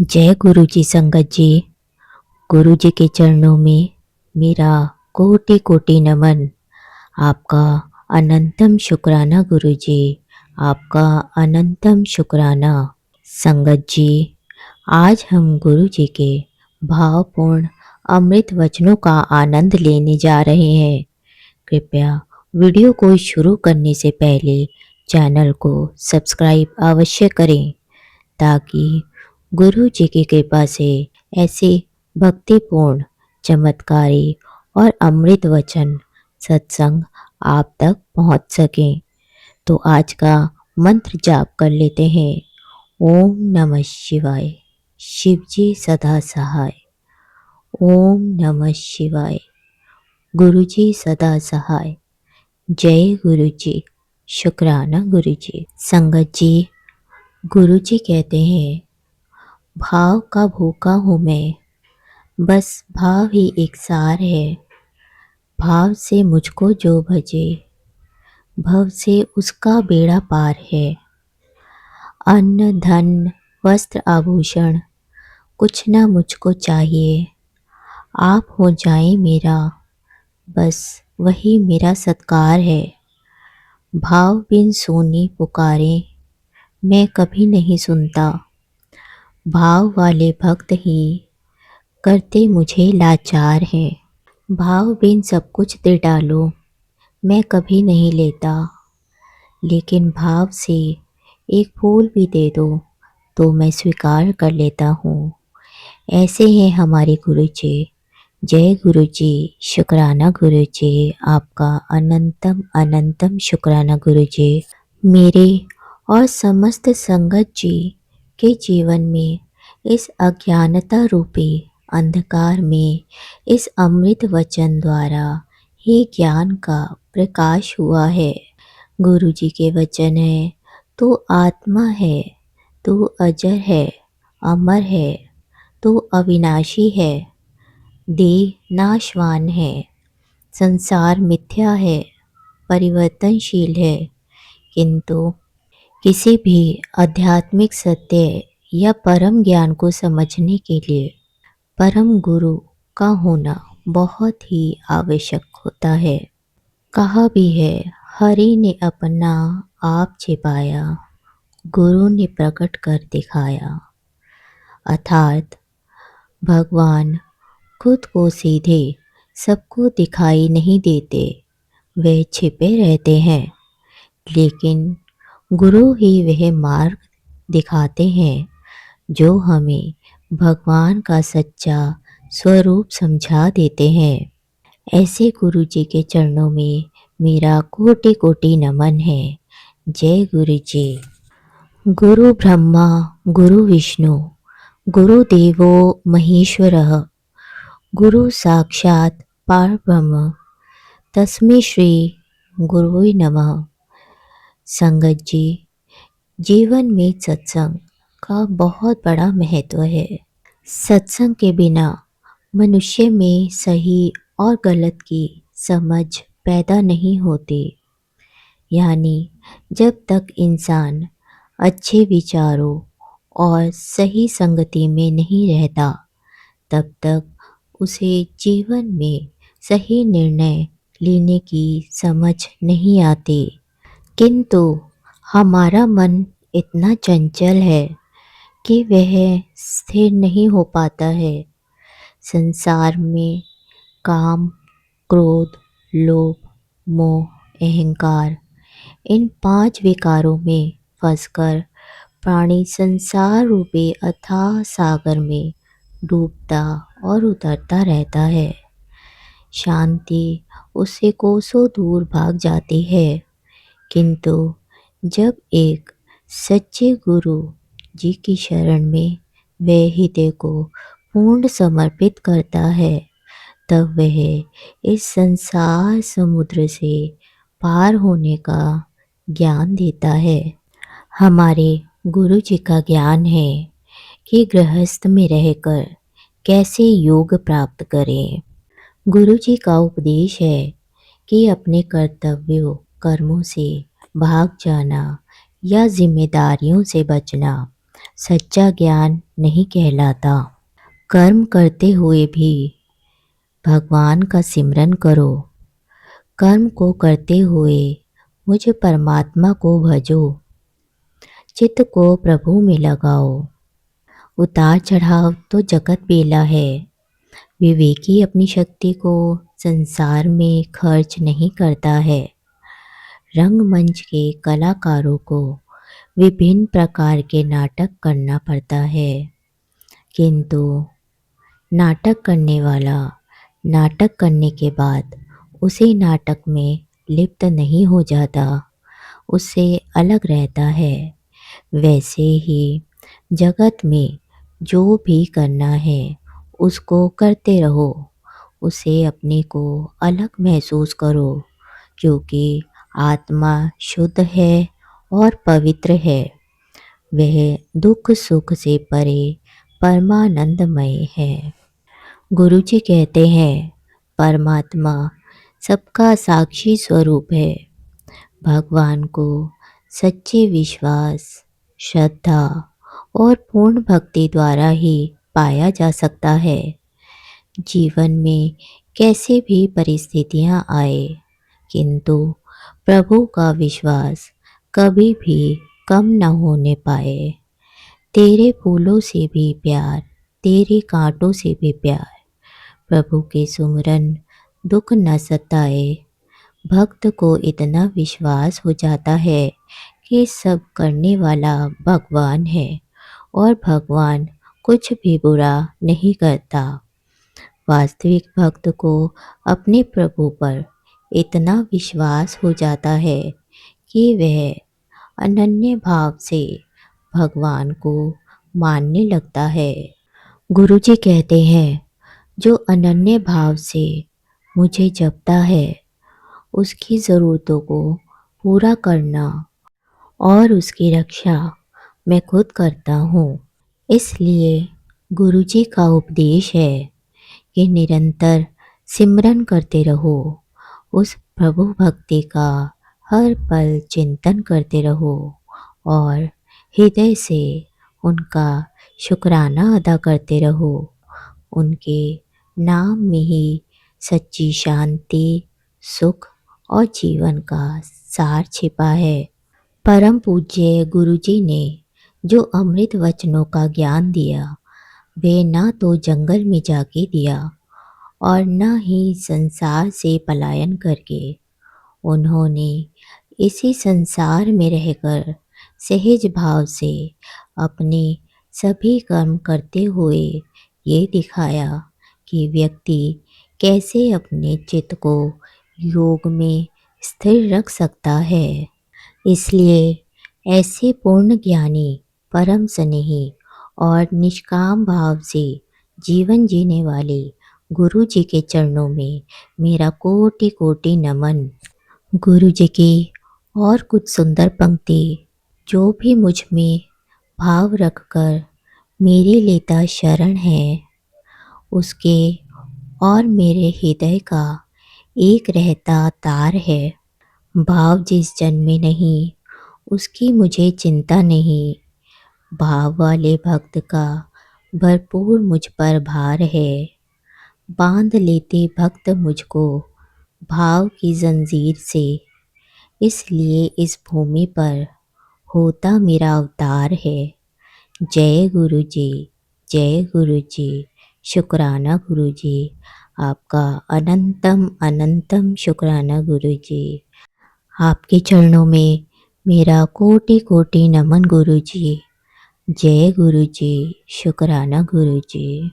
जय गुरु जी संगत जी। गुरु जी के चरणों में मेरा कोटि कोटि नमन। आपका अनंतम शुक्राना गुरु जी, आपका अनंतम शुक्राना। संगत जी, आज हम गुरु जी के भावपूर्ण अमृत वचनों का आनंद लेने जा रहे हैं। कृपया वीडियो को शुरू करने से पहले चैनल को सब्सक्राइब अवश्य करें, ताकि गुरु जी की कृपा से ऐसे भक्तिपूर्ण, चमत्कारी और अमृत वचन सत्संग आप तक पहुंच सकें। तो आज का मंत्र जाप कर लेते हैं। ओम नमः शिवाय, शिव जी सदा सहाय। ओम नमः शिवाय, गुरु जी सदा सहाय। जय गुरु जी, शुक्राना गुरु जी। संगत जी, गुरु जी कहते हैं, भाव का भूखा हूँ मैं, बस भाव ही एक सार है। भाव से मुझको जो भजे, भव से उसका बेड़ा पार है। अन्न धन वस्त्र आभूषण कुछ ना मुझको चाहिए, आप हो जाए मेरा, बस वही मेरा सत्कार है। भाव बिन सोनी पुकारे, मैं कभी नहीं सुनता। भाव वाले भक्त ही करते मुझे लाचार हैं। भाव बिन सब कुछ दे डालो, मैं कभी नहीं लेता। लेकिन भाव से एक फूल भी दे दो तो मैं स्वीकार कर लेता हूँ। ऐसे हैं हमारे गुरु जी। जय गुरु जी, शुक्राना गुरु जी, आपका अनंतम अनंतम शुक्राना गुरु जी। मेरे और समस्त संगत जी के जीवन में इस अज्ञानता रूपी अंधकार में इस अमृत वचन द्वारा ही ज्ञान का प्रकाश हुआ है। गुरु जी के वचन है, तू आत्मा है, तू अजर है, अमर है, तू अविनाशी है, देह नाशवान है, संसार मिथ्या है, परिवर्तनशील है। किंतु किसी भी आध्यात्मिक सत्य या परम ज्ञान को समझने के लिए परम गुरु का होना बहुत ही आवश्यक होता है। कहा भी है, हरि ने अपना आप छिपाया, गुरु ने प्रकट कर दिखाया। अर्थात भगवान खुद को सीधे सबको दिखाई नहीं देते, वे छिपे रहते हैं। लेकिन गुरु ही वह मार्ग दिखाते हैं जो हमें भगवान का सच्चा स्वरूप समझा देते हैं। ऐसे गुरु जी के चरणों में मेरा कोटि कोटि नमन है। जय गुरु जी। गुरु ब्रह्मा गुरु विष्णु गुरुदेवो महेश्वरः, गुरु साक्षात् परब्रह्म तस्मै श्री गुरुवे नमः। संगत जी, जीवन में सत्संग का बहुत बड़ा महत्व है। सत्संग के बिना मनुष्य में सही और गलत की समझ पैदा नहीं होती। यानी जब तक इंसान अच्छे विचारों और सही संगति में नहीं रहता, तब तक उसे जीवन में सही निर्णय लेने की समझ नहीं आती। किंतु हमारा मन इतना चंचल है कि वह स्थिर नहीं हो पाता है। संसार में काम, क्रोध, लोभ, मोह, अहंकार, इन 5 विकारों में फंसकर प्राणी संसार रूपी अथाह सागर में डूबता और उतरता रहता है। शांति उससे कोसों दूर भाग जाती है। किंतु जब एक सच्चे गुरु जी की शरण में वह हृदय को पूर्ण समर्पित करता है, तब वह इस संसार समुद्र से पार होने का ज्ञान देता है। हमारे गुरु जी का ज्ञान है कि गृहस्थ में रहकर कैसे योग प्राप्त करें। गुरु जी का उपदेश है कि अपने कर्तव्यों कर्मों से भाग जाना या जिम्मेदारियों से बचना सच्चा ज्ञान नहीं कहलाता। कर्म करते हुए भी भगवान का सिमरन करो। कर्म को करते हुए मुझ परमात्मा को भजो। चित्त को प्रभु में लगाओ। उतार चढ़ाव तो जगत बेला है। विवेकी अपनी शक्ति को संसार में खर्च नहीं करता है। रंगमंच के कलाकारों को विभिन्न प्रकार के नाटक करना पड़ता है, किंतु नाटक करने वाला नाटक करने के बाद उसी नाटक में लिप्त नहीं हो जाता, उससे अलग रहता है। वैसे ही जगत में जो भी करना है उसको करते रहो, उसे अपने को अलग महसूस करो, क्योंकि आत्मा शुद्ध है और पवित्र है। वह दुख सुख से परे परमानंदमय है। गुरुजी कहते हैं परमात्मा सबका साक्षी स्वरूप है। भगवान को सच्चे विश्वास, श्रद्धा और पूर्ण भक्ति द्वारा ही पाया जा सकता है। जीवन में कैसे भी परिस्थितियां आए, किंतु प्रभु का विश्वास कभी भी कम न होने पाए। तेरे फूलों से भी प्यार, तेरे कांटों से भी प्यार। प्रभु के सुमरन दुख न सताए। भक्त को इतना विश्वास हो जाता है कि सब करने वाला भगवान है और भगवान कुछ भी बुरा नहीं करता। वास्तविक भक्त को अपने प्रभु पर इतना विश्वास हो जाता है कि वह अनन्य भाव से भगवान को मानने लगता है। गुरुजी कहते हैं जो अनन्य भाव से मुझे जपता है उसकी ज़रूरतों को पूरा करना और उसकी रक्षा मैं खुद करता हूँ। इसलिए गुरुजी का उपदेश है कि निरंतर सिमरन करते रहो, उस प्रभु भक्ति का हर पल चिंतन करते रहो और हृदय से उनका शुक्राना अदा करते रहो। उनके नाम में ही सच्ची शांति, सुख और जीवन का सार छिपा है। परम पूज्य गुरुजी ने जो अमृत वचनों का ज्ञान दिया, वे ना तो जंगल में जाके दिया और न ही संसार से पलायन करके। उन्होंने इसी संसार में रहकर सहज भाव से अपने सभी कर्म करते हुए ये दिखाया कि व्यक्ति कैसे अपने चित्त को योग में स्थिर रख सकता है। इसलिए ऐसे पूर्ण ज्ञानी, परम स्नेही और निष्काम भाव से जीवन जीने वाले गुरु जी के चरणों में मेरा कोटि कोटि नमन। गुरु जी की और कुछ सुंदर पंक्ति जो भी मुझ में भाव रखकर मेरी लेता शरण है, उसके और मेरे हृदय का एक रहता तार है। भाव जिस जन में नहीं उसकी मुझे चिंता नहीं। भाव वाले भक्त का भरपूर मुझ पर भार है। बांध लेते भक्त मुझको भाव की जंजीर से, इसलिए इस भूमि पर होता मेरा अवतार है। जय गुरु जी, जय गुरु जी, शुक्राना गुरु जी, आपका अनंतम अनंतम शुक्राना गुरु जी। आपके चरणों में मेरा कोटि कोटि नमन गुरु जी। जय गुरु जी, शुक्राना गुरु जी।